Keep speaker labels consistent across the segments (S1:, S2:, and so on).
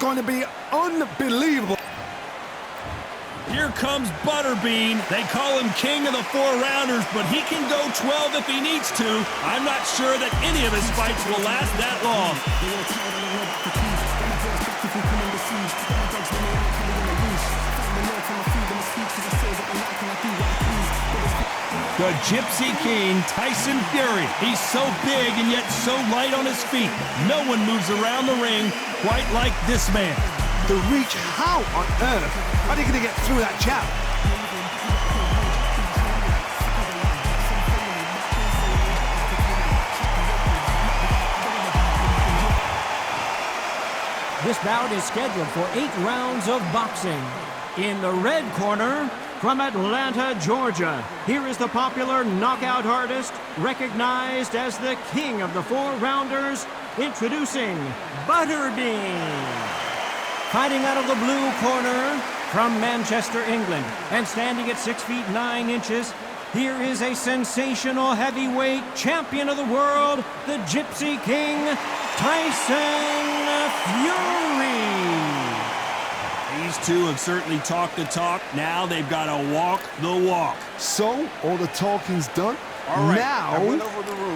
S1: going to be unbelievable.
S2: Here comes Butterbean. They call him king of the 4-rounders, but he can go 12 if he needs to. I'm not sure that any of his fights will last that long. The Gypsy King, Tyson Fury. He's so big and yet so light on his feet. No one moves around the ring quite like this man.
S1: The reach, how on earth are they going to get through that jab?
S3: This bout is scheduled for 8 rounds of boxing. In the red corner, from Atlanta, Georgia, here is the popular knockout artist, recognized as the king of the 4-rounders, introducing Butterbean. Fighting out of the blue corner, from Manchester, England, and standing at 6 feet 9 inches, here is a sensational heavyweight champion of the world, the Gypsy King, Tyson Fury.
S2: These two have certainly talked the talk. Now they've got to walk the walk.
S1: So, all the talking's done.
S4: All right,
S1: now,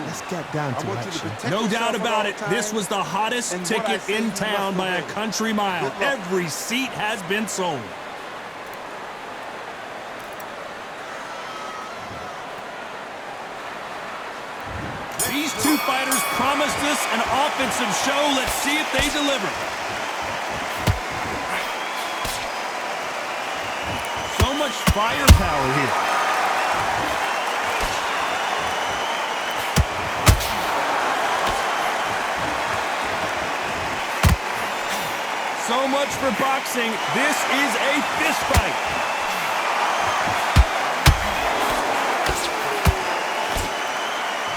S4: let's
S1: get down to action.
S2: No doubt about it, this was the hottest ticket in town by a country mile. Every seat has been sold. These two fighters promised us an offensive show. Let's see if they deliver. So much firepower here. So much for boxing. This is a fist fight.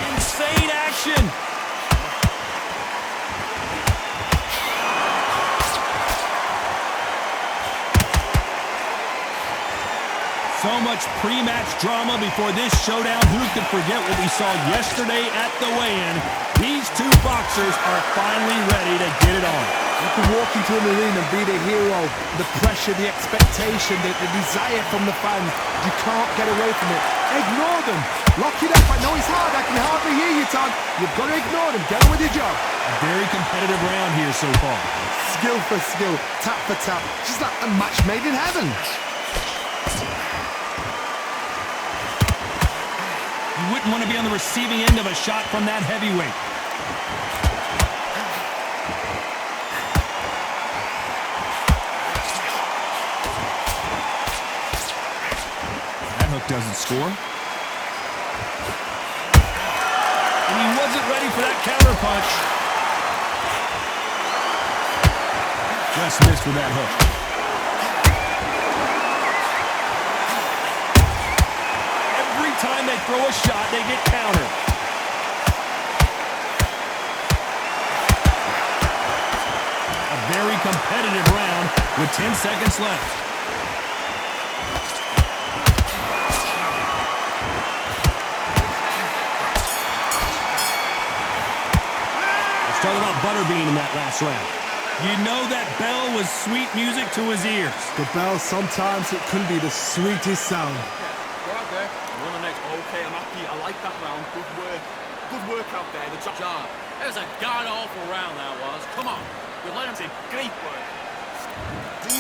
S2: Insane action. So much pre-match drama before this showdown. Who could forget what we saw yesterday at the weigh-in? These two boxers are finally ready to get it on.
S1: You can walk into an arena and be the hero. The pressure, the expectation, the desire from the fans. You can't get away from it. Ignore them. Lock it up. I know it's hard. I can hardly hear you, Todd. You've got to ignore them. Get on with your job.
S2: A very competitive round here so far.
S1: Skill for skill. Tap for tap. Just like a match made in heaven.
S2: You wouldn't want to be on the receiving end of a shot from that heavyweight. That hook doesn't score. And he wasn't ready for that counter punch. Just missed with that hook. Time they throw a shot, they get countered. A very competitive round with 10 seconds left. Let's talk about Butterbean in that last round. You know that bell was sweet music to his ears.
S1: The bell, sometimes it can be the sweetest sound.
S5: Okay, I'm happy. I like that round. Good work. Good work out there. The job. That was a god-awful round, that was. Come on. You let him say great work.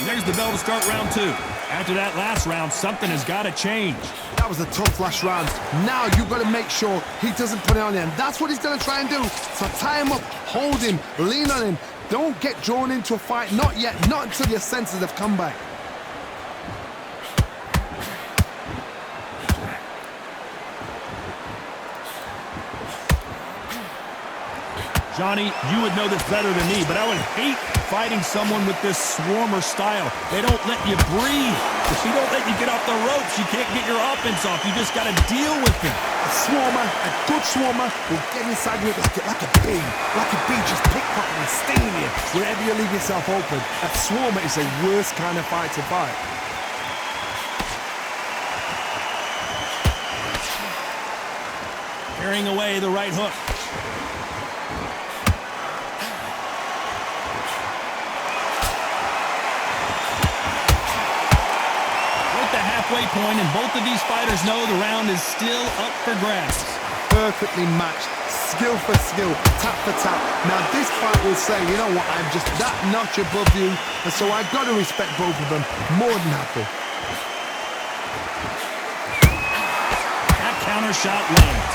S2: There's the bell to start round 2. After that last round, something has got to change.
S1: That was a tough last round. Now you've got to make sure he doesn't put it on him. That's what he's going to try and do. So tie him up, hold him, lean on him. Don't get drawn into a fight. Not yet. Not until your senses have come back.
S2: Johnny, you would know this better than me, but I would hate fighting someone with this swarmer style. They don't let you breathe. If you don't let you get off the ropes, you can't get your offense off. You just got to deal with them.
S1: A swarmer, a good swarmer, will get inside you like a bee. Like a bee, just pickpocketing and stinging you wherever you leave yourself open. A swarmer is the worst kind of fight to fight.
S2: Carrying away the right hook. halfway point, and both of these fighters know the round is still up for grabs.
S1: Perfectly matched, skill for skill, tap for tap. Now this fight will say, you know what, I'm just that notch above you, and so I've got to respect both of them. More than happy.
S2: That counter shot lands.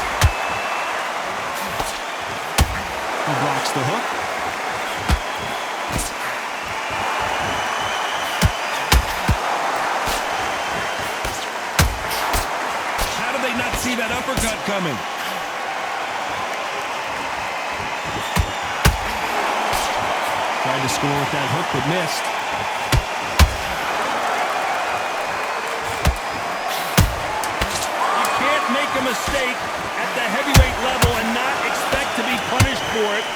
S2: He blocks the hook. How did they not see that uppercut coming? Tried to score with that hook, but missed. You can't make a mistake at the heavyweight level and not expect to be punished for it.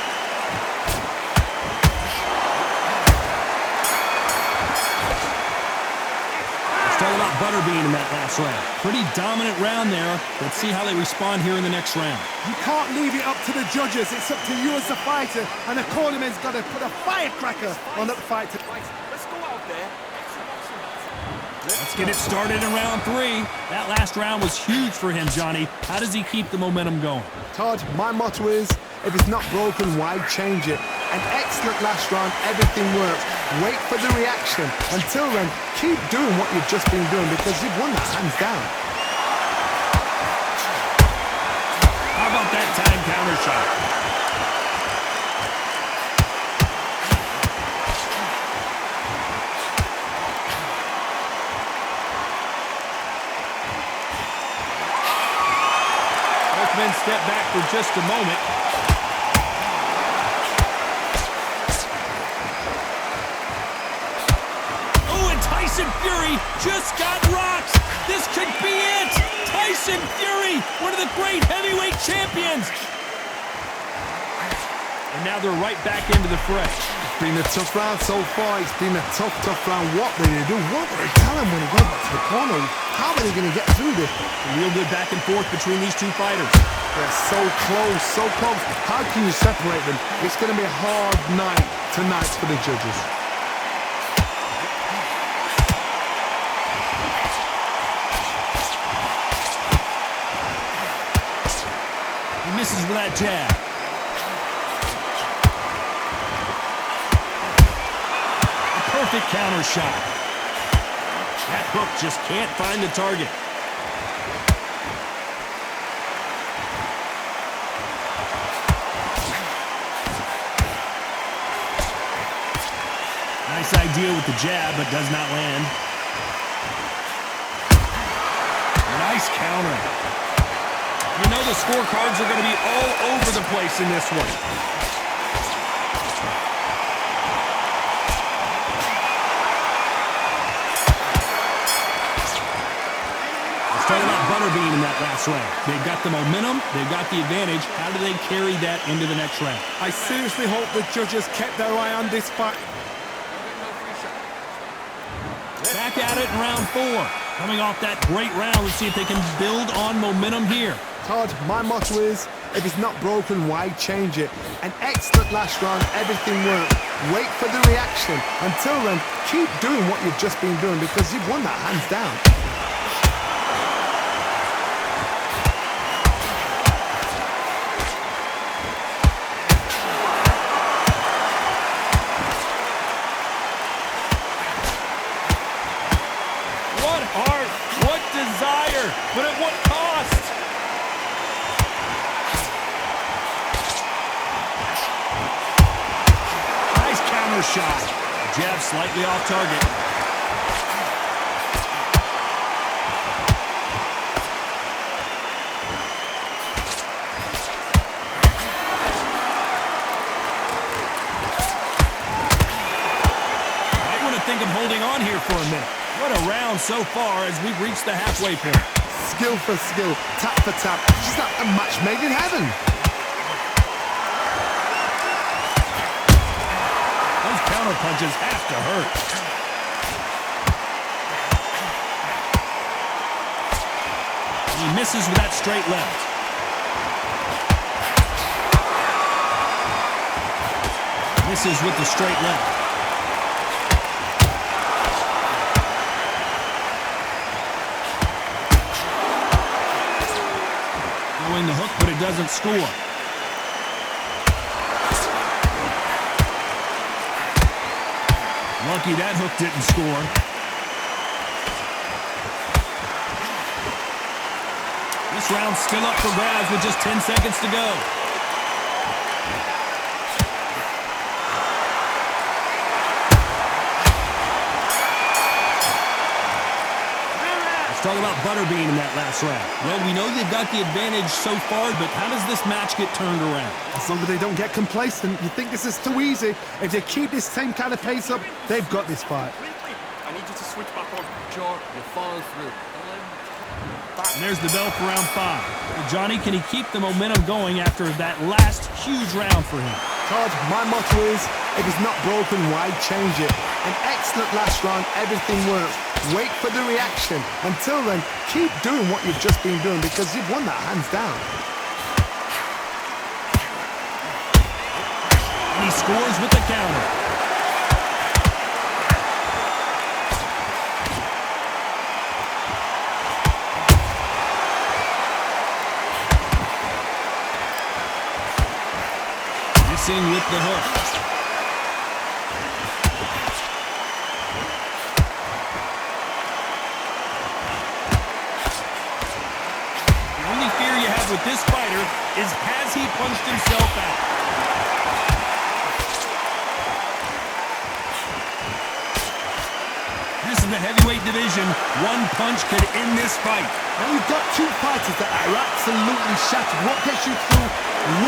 S2: It's all about Butterbean in that last round. Pretty dominant round there. Let's see how they respond here in the next round.
S1: You can't leave it up to the judges. It's up to you as the fighter, and the cornerman's got to put a firecracker on that fighter.
S5: Let's go out there.
S2: Let's get it started in round 3. That last round was huge for him, Johnny. How does he keep the momentum going?
S1: Todd, my motto is, if it's not broken, why change it? An excellent last round, everything works. Wait for the reaction. Until then, keep doing what you've just been doing because you've won that hands down.
S2: How about that time counter shot? Both men step back for just a moment. Tyson Fury just got rocked. This could be it. Tyson Fury, one of the great heavyweight champions. And now they're right back into the fray.
S1: It's been a tough round so far. It's been a tough round. What are they going to do? What are they tell him when he goes back to the corner? How are they going to get through this?
S2: A real good back and forth between these two fighters.
S1: They're so close, so close. How can you separate them? It's going to be a hard night tonight for the judges.
S2: Misses with that jab. A perfect counter shot. That hook just can't find the target. Nice idea with the jab, but does not land. Nice counter. You know the scorecards are going to be all over the place in this one. Let's talk about Butterbean in that last round. They've got the momentum. They've got the advantage. How do they carry that into the next round?
S1: I seriously hope the judges kept their eye on this fight.
S2: Back at it in round 4. Coming off that great round, let's see if they can build on momentum here.
S1: Todd, my motto is, if it's not broken, why change it? An excellent last round, everything worked. Wait for the reaction. Until then, keep doing what you've just been doing because you've won that hands down.
S2: What heart, what desire, but at what cost? Shot. Jab slightly off target. Might want to think of holding on here for a minute. What a round so far as we've reached the halfway point.
S1: Skill for skill, tap for tap. It's not a match made in heaven.
S2: Counter punches have to hurt. He misses with that straight left. Misses with the straight left. doesn't score. Lucky that hook didn't score. This round's still up for grabs with just 10 seconds to go. Let's talk about Butterbean in that last round. Well, we know they've got the advantage so far, but how does this match get turned around?
S1: As long as they don't get complacent, you think this is too easy. If they keep this same kind of pace up, they've got this fight.
S5: I need you to switch back on. Sure, you'll follow through.
S2: And there's the bell for round 5. Well, Johnny, can he keep the momentum going after that last huge round for him?
S1: Todd, my motto is, if it's not broken, why change it? An excellent last round, everything works. Wait for the reaction. Until then, keep doing what you've just been doing because you've won that hands down.
S2: And he scores with the counter. Missing with the hook. With this fighter is, has he punched himself out? This is the heavyweight division. One punch could end this fight.
S1: Now you've got two fighters that are absolutely shattered. What gets you through?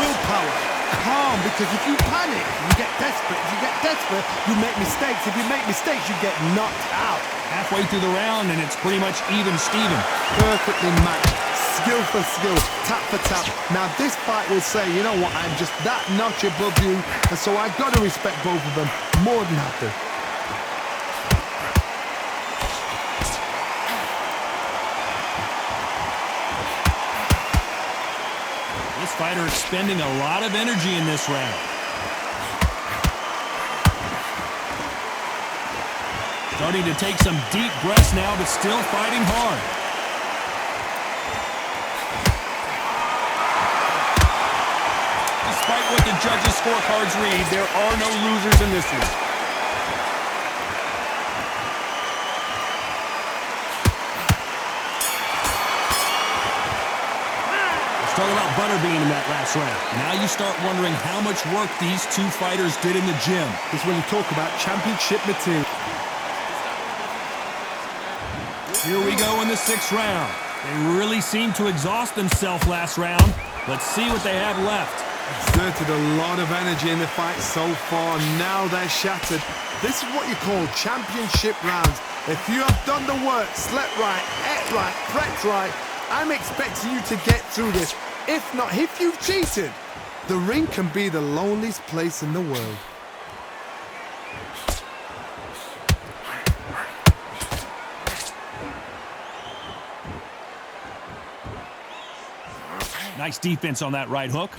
S1: Willpower. Calm, because if you panic, you get desperate. If you get desperate, you make mistakes. If you make mistakes, you get knocked out.
S2: Halfway through the round, and it's pretty much even Steven.
S1: Perfectly matched. Skill for skill, tap for tap. Now this fight will say, you know what, I'm just that notch above you, and so I've got to respect both of them. More than happy.
S2: This fighter expending a lot of energy in this round. Starting to take some deep breaths now, but still fighting hard. Despite what the judges' scorecards read, there are no losers in this one. Let's talk about Butterbean in that last round. Now you start wondering how much work these two fighters did in the gym.
S1: This is when you talk about championship material.
S2: Here we go in the 6th round. They really seemed to exhaust themselves last round. Let's see what they have left.
S1: Exerted a lot of energy in the fight so far. Now they're shattered. This is what you call championship rounds. If you have done the work, slept right, ate right, prepped right, I'm expecting you to get through this. If not, if you've cheated, the ring can be the loneliest place in the world.
S2: Nice defense on that right hook.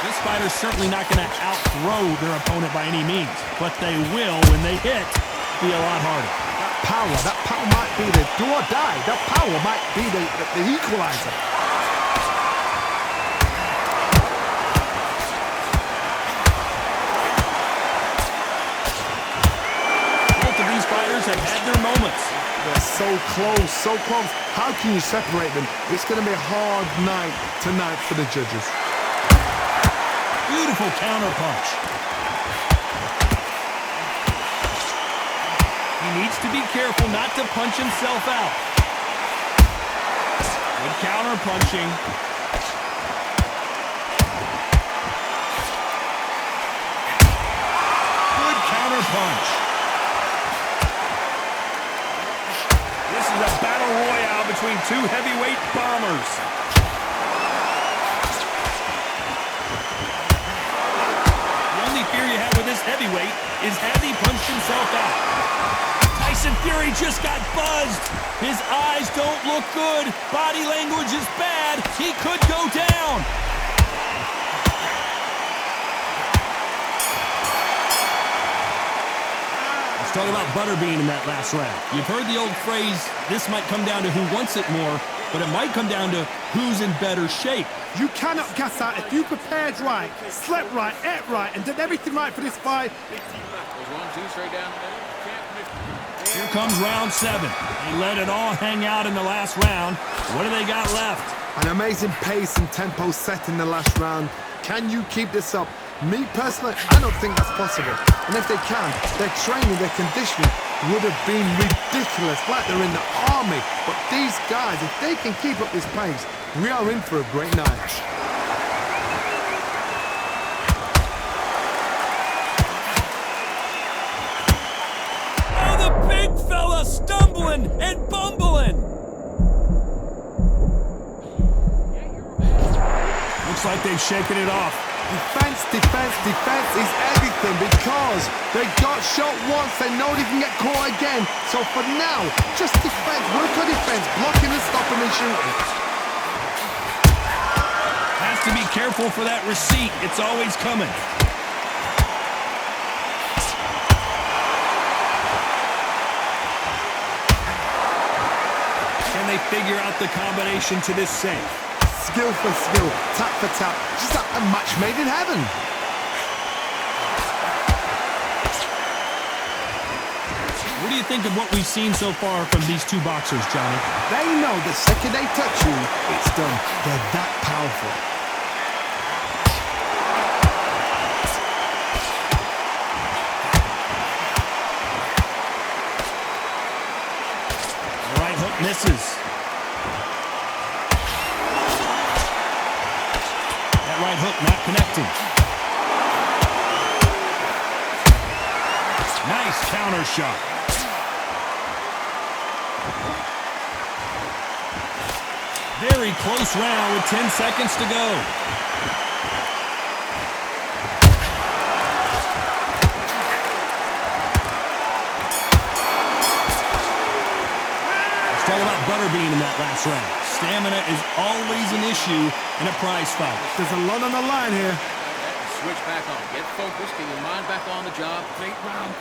S2: This fighter's certainly not going to outthrow their opponent by any means, but they will, when they hit, be a lot harder.
S1: That power might be the do or die. That power might be the equalizer.
S2: Both of these fighters have had their moments.
S1: They're so close, so close. How can you separate them? It's going to be a hard night tonight for the judges.
S2: Beautiful counter punch. He needs to be careful not to punch himself out. Good counter punching. Good counter punch. This is a battle royale between two heavyweight bombers. The only fear you have with this heavyweight is has he punched himself out? Tyson Fury just got buzzed. His eyes don't look good. Body language is bad. He could go down. Let's Talk about Butterbean in that last round. You've heard the old phrase, this might come down to who wants it more, but it might come down to who's in better shape.
S1: You cannot gas out if you prepared right, slept right, ate right, and did everything right for this fight.
S5: There's 1, 2 straight down the middle. Can't miss.
S2: Here comes round 7. They let it all hang out in the last round. What do they got left?
S1: An amazing pace and tempo set in the last round. Can you keep this up? Me personally, I don't think that's possible. And if they can, their training, their conditioning would have been ridiculous, like they're in the army. But these guys, if they can keep up this pace, we are in for a great night.
S2: Oh, the big fella stumbling and bumbling. Looks like they've shaken it off.
S1: Defense, defense, defense is everything because they got shot once, they know they can get caught again. So for now, just defense, work on defense, blocking and stopping and shooting.
S2: Has to be careful for that receipt. It's always coming. Can they figure out the combination to this save?
S1: Skill for skill, tap for tap, just like a match made in heaven.
S2: What do you think of what we've seen so far from these two boxers, Johnny?
S1: They know the second they touch you, it's done. They're that powerful.
S2: The right hook misses. Right hook not connecting. Nice counter shot. Very close round with 10 seconds to go. Let's talk about Butterbean in that last round. Stamina is always an issue in a prize fight.
S1: There's a lot on the line here.
S5: Switch back on. Get focused. Get your mind back on the job. Great round.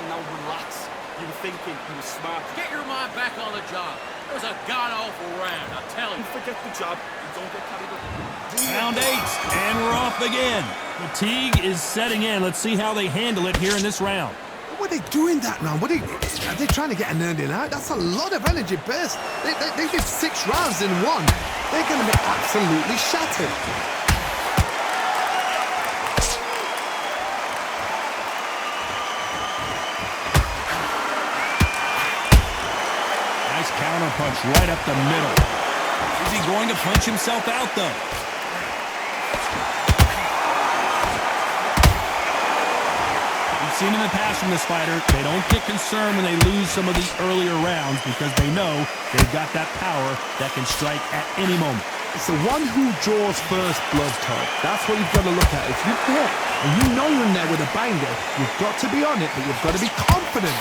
S5: Now relax. You were thinking. You were smart. Get your mind back on the job. It was a god-awful round, I tell you.
S1: Forget the job. You don't get carried away.
S2: Round 8, and we're off again. Fatigue is setting in. Let's see how they handle it here in this round.
S1: What are they doing that round? Are they trying to get an earning out? That's a lot of energy burst. They did 6 rounds in one. They're going to be absolutely shattered.
S2: Nice counter punch right up the middle. Is he going to punch himself out, though? Seen in the past from this fighter, they don't get concerned when they lose some of the earlier rounds because they know they've got that power that can strike at any moment.
S1: It's the one who draws first blood, Todd. That's what you've got to look at. If you hit and you know you're in there with a banger, you've got to be on it, but you've got to be confident.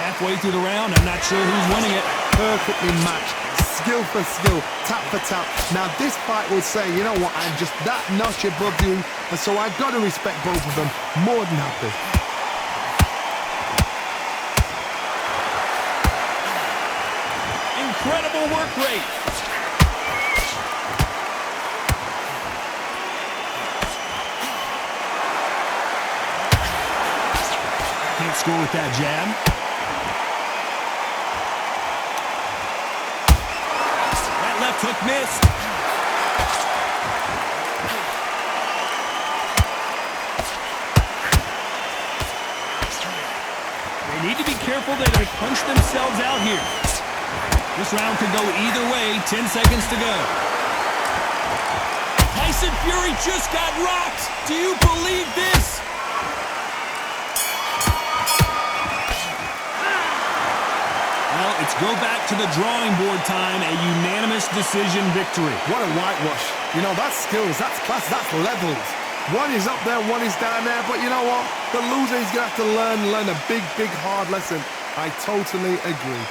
S2: Halfway through the round, I'm not sure who's winning it.
S1: Perfectly matched, skill for skill, tap for tap. Now this fight will say, you know what, I'm just that notch above you, and so I've got to respect both of them more than happy.
S2: Incredible work rate. Can't score with that jab. Left hook missed. They need to be careful that they punch themselves out here. This round could go either way. 10 seconds to go. Tyson Fury just got rocked. Do you believe this? Well, it's go back to the drawing board time, a unanimous decision victory.
S1: What a whitewash. You know, that's skills, that's class, that's levels. One is up there, one is down there, but you know what? The loser is going to have to learn a big, hard lesson. I totally agree.